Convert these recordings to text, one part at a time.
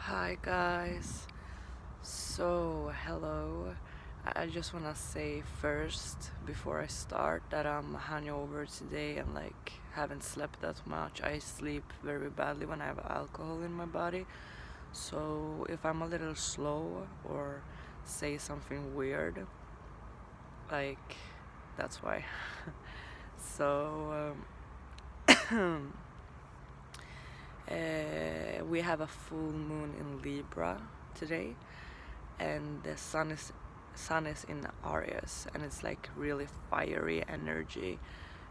Hi guys. So, hello. I just want to say first before I start that I'm hungover today and haven't slept that much. I sleep very badly when I have alcohol in my body. So, if I'm a little slow or say something weird, like that's why. So, we have a full moon in Libra today, and the sun is in Aries, and it's like really fiery energy,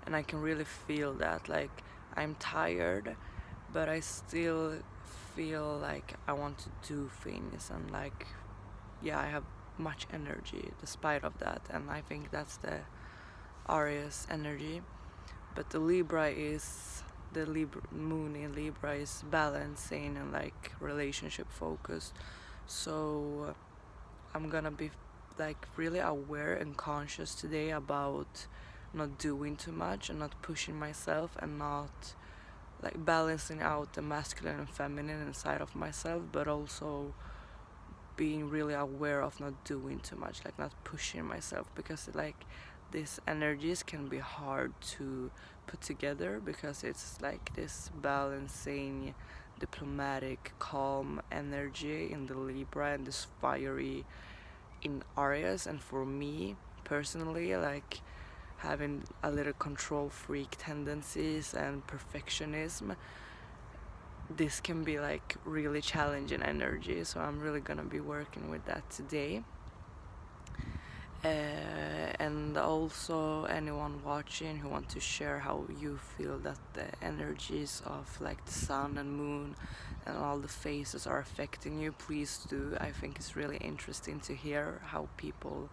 and I can really feel that. Like, I'm tired, but I still feel like I want to do things, and yeah, I have much energy despite of that, and I think that's the Aries energy. But the moon in Libra is balancing and relationship focused. So I'm gonna be really aware and conscious today about not doing too much and not pushing myself, and not balancing out the masculine and feminine inside of myself, but also being really aware of not doing too much, not pushing myself, because these energies can be hard to put together, because it's this balancing, diplomatic, calm energy in the Libra and this fiery in Aries. And for me personally, having a little control freak tendencies and perfectionism, this can be really challenging energy. So I'm really gonna be working with that today. And also anyone watching who want to share how you feel that the energies of the sun and moon and all the phases are affecting you, please do. I think it's really interesting to hear how people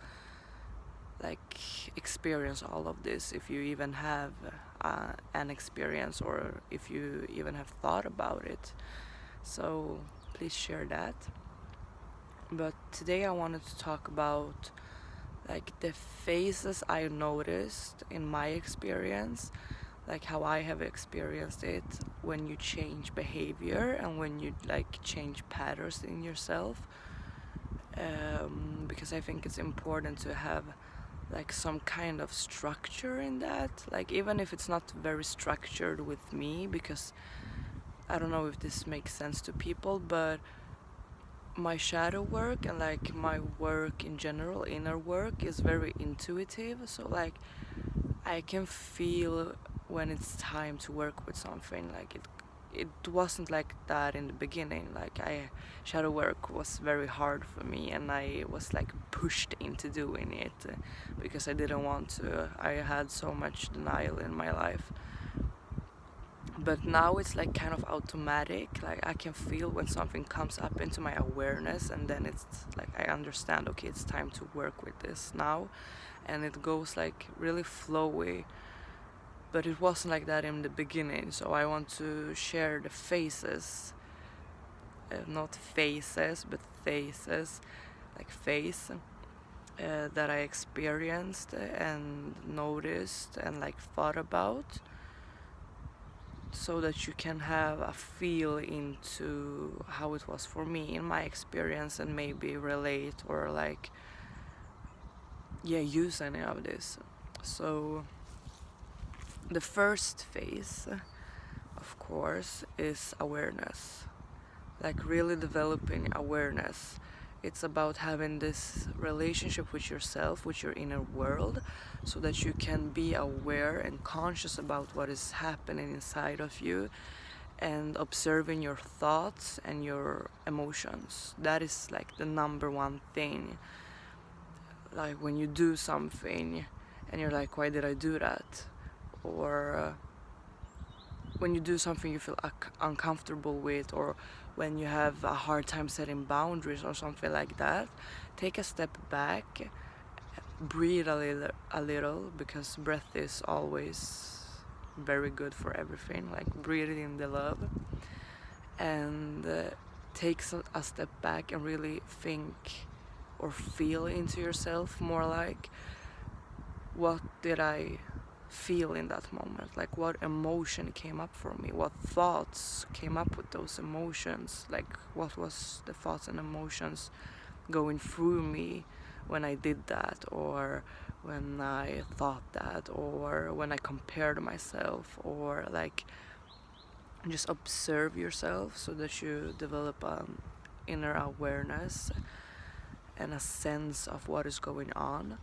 experience all of this, if you even have an experience, or if you even have thought about it. So please share that. But today I wanted to talk about the phases I noticed in my experience, how I have experienced it when you change behavior and when you change patterns in yourself. Because I think it's important to have some kind of structure in that, even if it's not very structured with me, because I don't know if this makes sense to people, but my shadow work and my work in general, inner work, is very intuitive. So I can feel when it's time to work with something. It wasn't like that in the beginning. Shadow work was very hard for me, and I was pushed into doing it because I didn't want to. I had so much denial in my life. But now it's kind of automatic. I can feel when something comes up into my awareness, and then it's I understand, okay, it's time to work with this now, and it goes really flowy. But it wasn't like that in the beginning. So I want to share the phases, not faces, but phases, phase that I experienced and noticed and thought about, so that you can have a feel into how it was for me in my experience, and maybe relate or use any of this. So the first phase, of course, is awareness, really developing awareness. It's about having this relationship with yourself, with your inner world, so that you can be aware and conscious about what is happening inside of you, and observing your thoughts and your emotions. That is the number one thing. When you do something and you're why did I do that? Or when you do something you feel uncomfortable with, or when you have a hard time setting boundaries or something like that, take a step back, breathe a little, because breath is always very good for everything. Breathe in the love, and take a step back and really think or feel into yourself more, what did I feel in that moment, like what emotion came up for me, what thoughts came up with those emotions, like what was the thoughts and emotions going through me when I did that, or when I thought that, or when I compared myself, or like just observe yourself so that you develop an inner awareness and a sense of what is going on.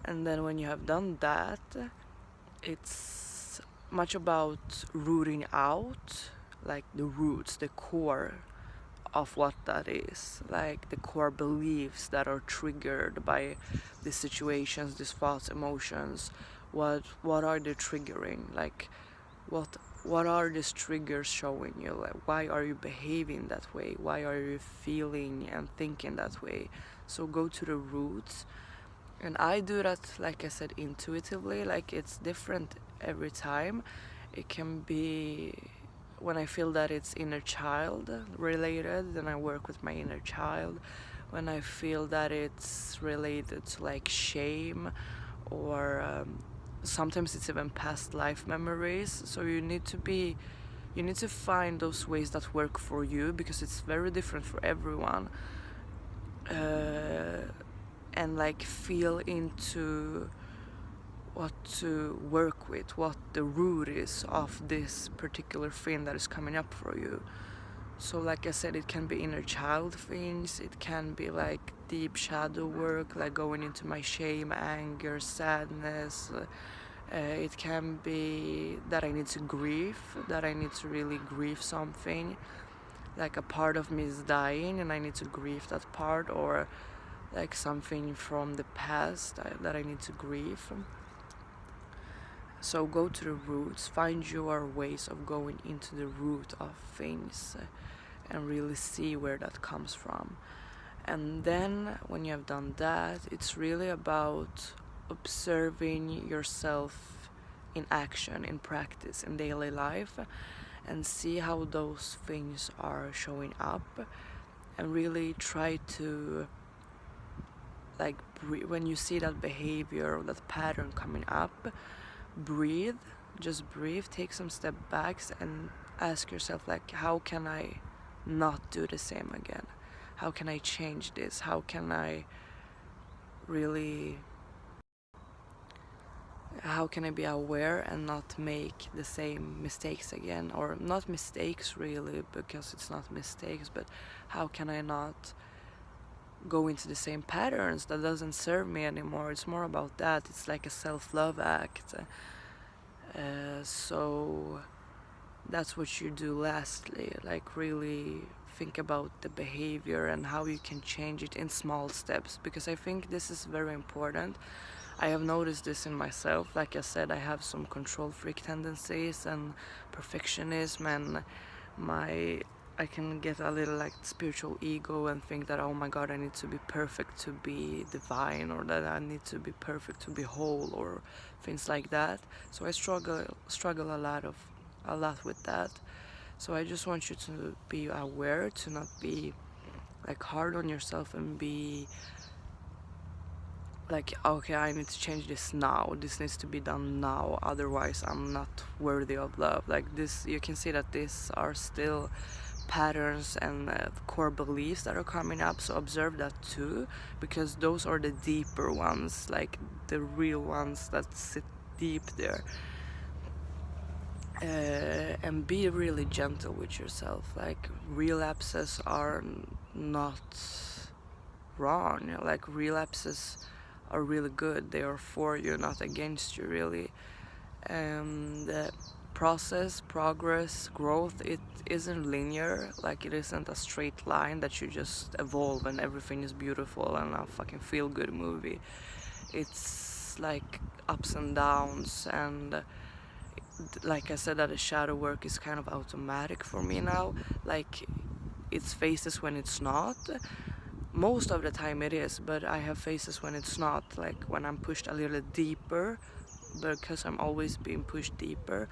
And then when you have done that, it's much about rooting out like the roots, the core of what that is, like the core beliefs that are triggered by these situations, these thoughts, emotions. What are they triggering? Like what are these triggers showing you? Like why are you behaving that way? Why are you feeling and thinking that way? So go to the roots. And I do that, like I said, intuitively. Like it's different every time. It can be when I feel that it's inner child related, then I work with my inner child. When I feel that it's related to like shame, or sometimes it's even past life memories. So you need to find those ways that work for you, because it's very different for everyone. And like feel into what to work with, what the root is of this particular thing that is coming up for you. So like I said, it can be inner child things, it can be like deep shadow work, like going into my shame, anger, sadness. It can be that I need to grieve, that I need to really grieve something, like a part of me is dying and I need to grieve that part, or like something from the past that I need to grieve. So go to the roots, find your ways of going into the root of things, and really see where that comes from. And then when you have done that, it's really about observing yourself in action, in practice, in daily life, and see how those things are showing up, and really try to like when you see that behavior or that pattern coming up, breathe, just breathe, take some step backs and ask yourself, like, how can I not do the same again? How can I change this? How can I really, how can I be aware and not make the same mistakes again? Or not mistakes really, because it's not mistakes, but how can I not go into the same patterns that doesn't serve me anymore? It's more about that. It's like a self-love act. So that's what you do lastly, like really think about the behavior and how you can change it in small steps, because I think this is very important. I have noticed this in myself. Like I said, I have some control freak tendencies and perfectionism, and I can get a little like spiritual ego and think that, oh my god, I need to be perfect to be divine, or that I need to be perfect to be whole, or things like that. So I struggle a lot with that. So I just want you to be aware, to not be like hard on yourself and be like, okay, I need to change this now, this needs to be done now, otherwise I'm not worthy of love. Like this, you can see that these are still patterns and core beliefs that are coming up. So observe that too, because those are the deeper ones, like the real ones that sit deep there. And be really gentle with yourself. Like relapses are not wrong, like relapses are really good. They are for you, not against you, really. And process, progress, growth, it isn't linear. Like it isn't a straight line that you just evolve and everything is beautiful and a fucking feel good movie. It's like ups and downs, and like I said, that the shadow work is kind of automatic for me now. Like it's phases when it's not. Most of the time it is, but I have phases when it's not, like when I'm pushed a little deeper, because I'm always being pushed deeper.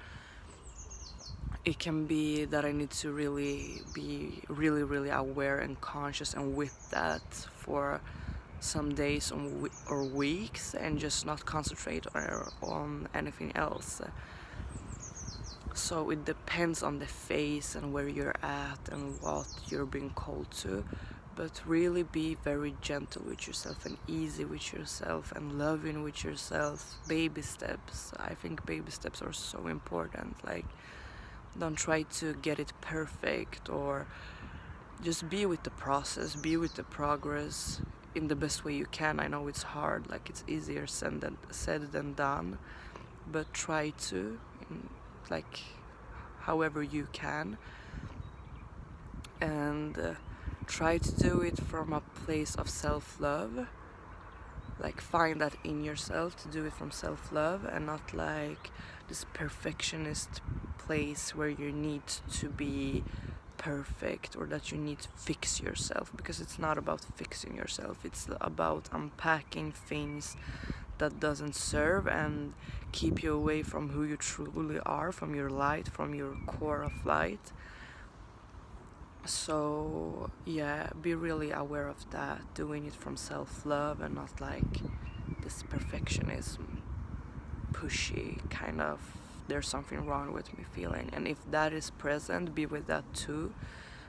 It can be that I need to really be really aware and conscious and with that for some days or weeks and just not concentrate on anything else. So it depends on the phase and where you're at and what you're being called to, but really be very gentle with yourself and easy with yourself and loving with yourself. Baby steps. I think baby steps are so important. Like, don't try to get it perfect, or just be with the process, be with the progress in the best way you can. I know it's hard, like it's easier said than done, but try to, like, however you can, and try to do it from a place of self-love. Like, find that in yourself to do it from self-love, and not like this perfectionist place where you need to be perfect or that you need to fix yourself, because it's not about fixing yourself. It's about unpacking things that doesn't serve and keep you away from who you truly are, from your light, from your core of light. So yeah, be really aware of that, doing it from self-love and not like this perfectionism, pushy kind of there's something wrong with me feeling. And if that is present, be with that too,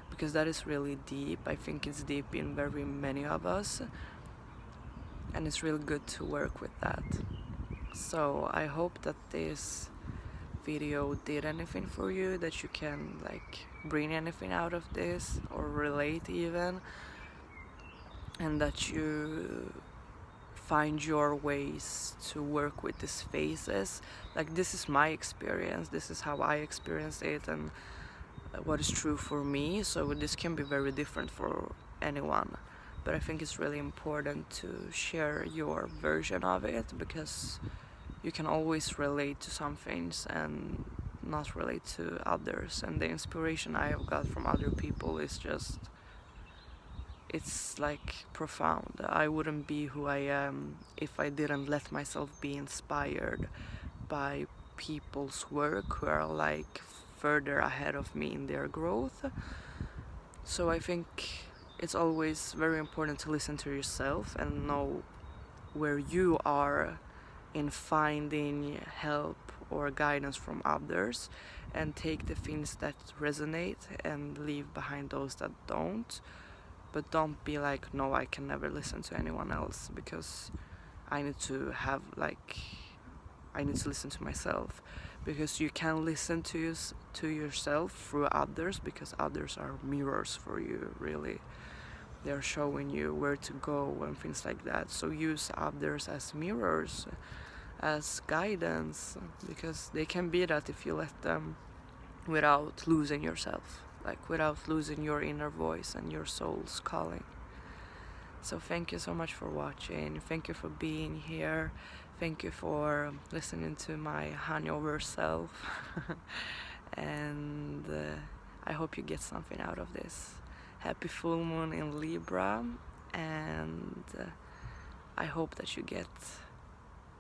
because that is really deep. I think it's deep in very many of us, and it's really good to work with that. So I hope that this video did anything for you, that you can like bring anything out of this or relate even, and that you find your ways to work with these phases. Like, this is my experience, this is how I experienced it, and what is true for me. So this can be very different for anyone, but I think it's really important to share your version of it, because you can always relate to some things and not relate to others. And the inspiration I have got from other people is just, it's like profound. I wouldn't be who I am if I didn't let myself be inspired by people's work who are like further ahead of me in their growth. So I think it's always very important to listen to yourself and know where you are in finding help or guidance from others, and take the things that resonate and leave behind those that don't. But don't be like, no, I can never listen to anyone else, because I need to listen to myself. Because you can listen to yourself through others, because others are mirrors for you, really. They're showing you where to go and things like that. So use others as mirrors, as guidance, because they can be that if you let them, without losing yourself, like without losing your inner voice and your soul's calling. So thank you so much for watching. Thank you for being here. Thank you for listening to my hungover self. And I hope you get something out of this. Happy full moon in Libra, and I hope that you get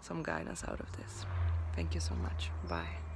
some guidance out of this. Thank you so much. Bye.